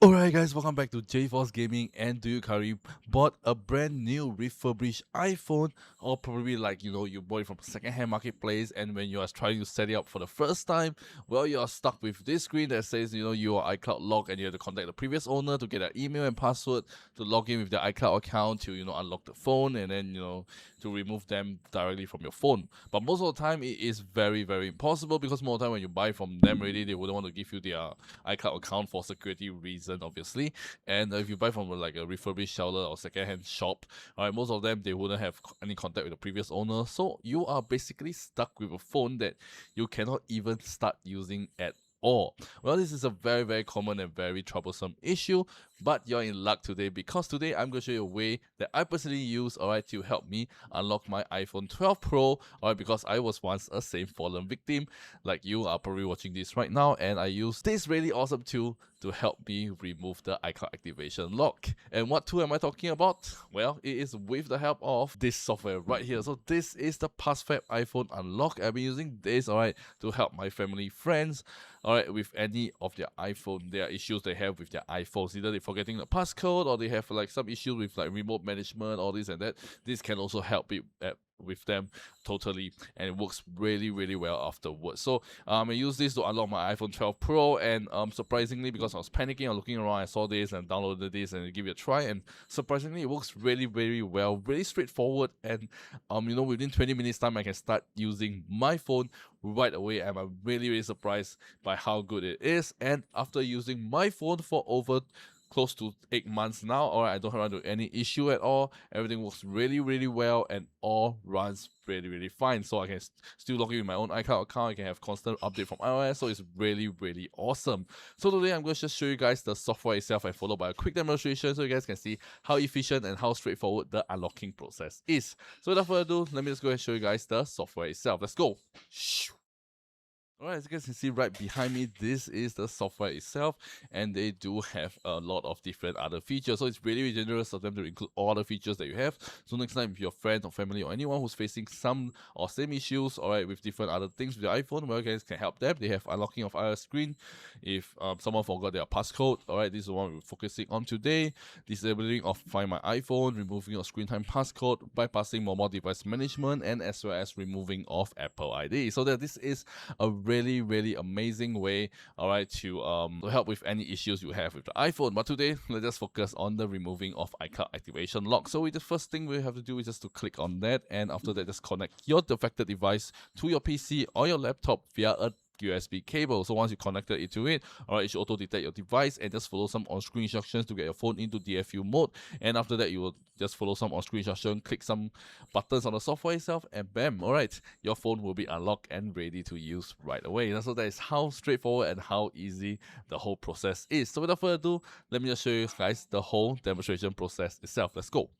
Alright guys, welcome back to JForce Gaming, and 𝖩.𝖥লী bought a brand new refurbished iPhone, or probably like you bought it from a second-hand marketplace, and when you are trying to set it up for the first time, well, you are stuck with this screen that says you are iCloud locked and you have to contact the previous owner to get their email and password to log in with their iCloud account to unlock the phone, and then to remove them directly from your phone. But most of the time it is very impossible, because most of the time when you buy from them already, they wouldn't want to give you their iCloud account for security reason, obviously. And if you buy from like a refurbished seller or second-hand shop, alright, most of them, they wouldn't have any contact with the previous owner, so you are basically stuck with a phone that you cannot even start using at all. Well, this is a very common and very troublesome issue, but you're in luck today, because today I'm going to show you a way that I personally use, alright, to help me unlock my iPhone 12 Pro, alright, because I was once a same fallen victim, like you are probably watching this right now, and I use this really awesome tool to help me remove the iCloud activation lock. And what tool am I talking about? Well, it is with the help of this software right here. So this is the PassFab iPhone Unlock. I've been using this, alright, to help my family, friends, alright, with any of their iPhone, their issues they have with their iPhones. Either they're forgetting the passcode, or they have like some issues with like remote management, all this and that. This can also help it with them totally, and it works really well afterwards. So I use this to unlock my iPhone 12 Pro, and surprisingly, because I was panicking or looking around, I saw this and downloaded this and give it a try, and surprisingly it works really well, really straightforward, and within 20 minutes time I can start using my phone right away, and I'm really surprised by how good it is. And after using my phone for over close to 8 months now, alright, I don't run into any issue at all. Everything works really well, and all runs really fine. So I can still log in with my own iCloud account. I can have constant update from iOS, so it's really awesome. So today I'm going to just show you guys the software itself, and followed by a quick demonstration, so you guys can see how efficient and how straightforward the unlocking process is. So without further ado, let me just go ahead and show you guys the software itself. Let's go. Alright, as you guys can see right behind me, this is the software itself, and they do have a lot of different other features. So it's really generous of them to include all the features that you have. So next time, if your friend or family or anyone who's facing some or same issues, alright, with different other things with your iPhone, well, you guys can help them. They have unlocking of iOS screen. If someone forgot their passcode, alright, this is the one we're focusing on today. Disabling of Find My iPhone, removing of screen time passcode, bypassing mobile device management, and as well as removing of Apple ID. So that this is a really amazing way, alright, to help with any issues you have with the iPhone. But today, let's just focus on the removing of iCloud activation lock. So the first thing we have to do is just to click on that, and after that, just connect your affected device to your PC or your laptop via a USB cable. So once you connected it to it, alright, it should auto detect your device, and just follow some on-screen instructions to get your phone into DFU mode. And after that, you will just follow some on-screen instructions, click some buttons on the software itself, and bam, alright, your phone will be unlocked and ready to use right away. And so that is how straightforward and how easy the whole process is. So without further ado, let me just show you guys the whole demonstration process itself. Let's go.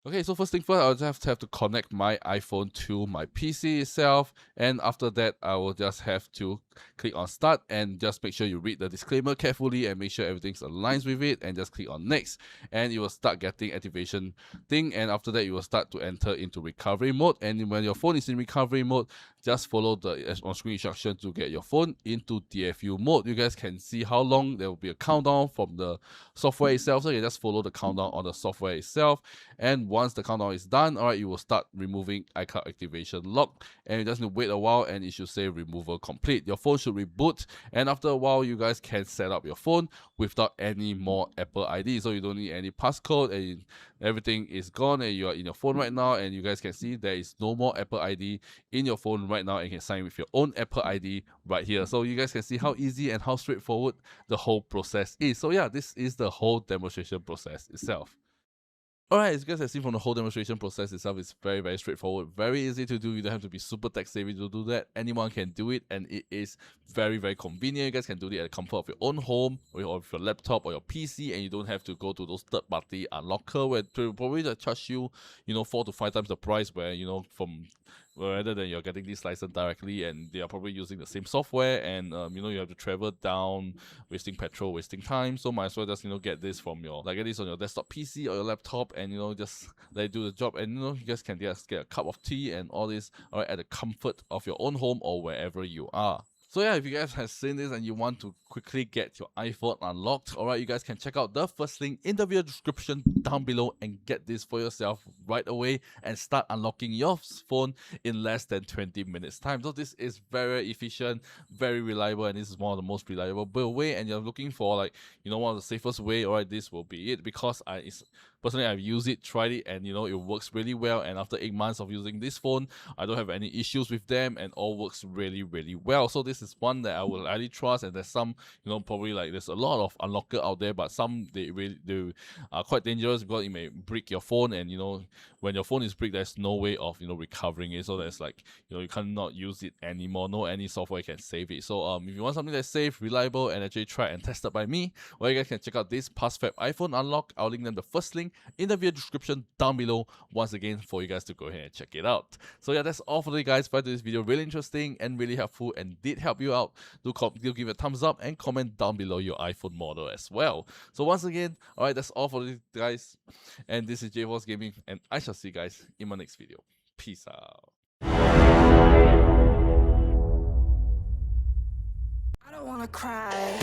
Okay, so first thing first, I'll just have to connect my iPhone to my PC itself, and after that, I will just have to click on Start, and just make sure you read the disclaimer carefully and make sure everything's aligns with it, and just click on Next, and you will start getting activation thing, and after that, you will start to enter into recovery mode. And when your phone is in recovery mode, just follow the on-screen instruction to get your phone into DFU mode. You guys can see how long there will be a countdown from the software itself, so you just follow the countdown on the software itself, and once the countdown is done, alright, you will start removing iCloud activation lock, and you just need to wait a while, and it should say removal complete. Your phone should reboot, and after a while, you guys can set up your phone without any more Apple ID. So you don't need any passcode, and everything is gone, and you are in your phone right now, and you guys can see there is no more Apple ID in your phone right now, and you can sign with your own Apple ID right here. So you guys can see how easy and how straightforward the whole process is. So yeah, this is the whole demonstration process itself. Alright, as you guys have seen from the whole demonstration process itself, it's very straightforward, very easy to do. You don't have to be super tech savvy to do that. Anyone can do it, and it is very convenient. You guys can do it at the comfort of your own home, or with your laptop or your PC, and you don't have to go to those third-party unlocker where to probably just charge you, 4 to 5 times the price, where from rather than you're getting this license directly, and they are probably using the same software, and you have to travel down, wasting petrol, wasting time. So might as well just get this from get this on your desktop PC or your laptop, and just let it do the job, and you guys can just get a cup of tea and all this, alright, at the comfort of your own home or wherever you are. So yeah, if you guys have seen this and you want to quickly get your iPhone unlocked, alright, you guys can check out the first link in the video description down below and get this for yourself right away and start unlocking your phone in less than 20 minutes time. So this is very efficient, very reliable, and this is one of the most reliable way, and you're looking for like, you know, one of the safest way, alright, this will be it, because personally I've used it, tried it, and you know, it works really well, and after 8 months of using this phone, I don't have any issues with them and all works really well. So this is one that I will highly trust, and there's some, you know, probably like there's a lot of unlocker out there, but some they are quite dangerous because it may break your phone, and you know, when your phone is break, there's no way of, you know, recovering it. So there's like, you know, you cannot use it anymore, no any software can save it. So if you want something that's safe, reliable, and actually tried and tested by me, well, you guys can check out this PassFab iPhone unlock. I'll link them the first link in the video description down below once again for you guys to go ahead and check it out. So yeah, that's all for today, guys. If I did this video really interesting and really helpful and did help you out, do give it a thumbs up and comment down below your iPhone model as well. So once again, alright, that's all for today, guys, and this is 𝖩 Gaming, and I shall see you guys in my next video. Peace out. I don't wanna cry.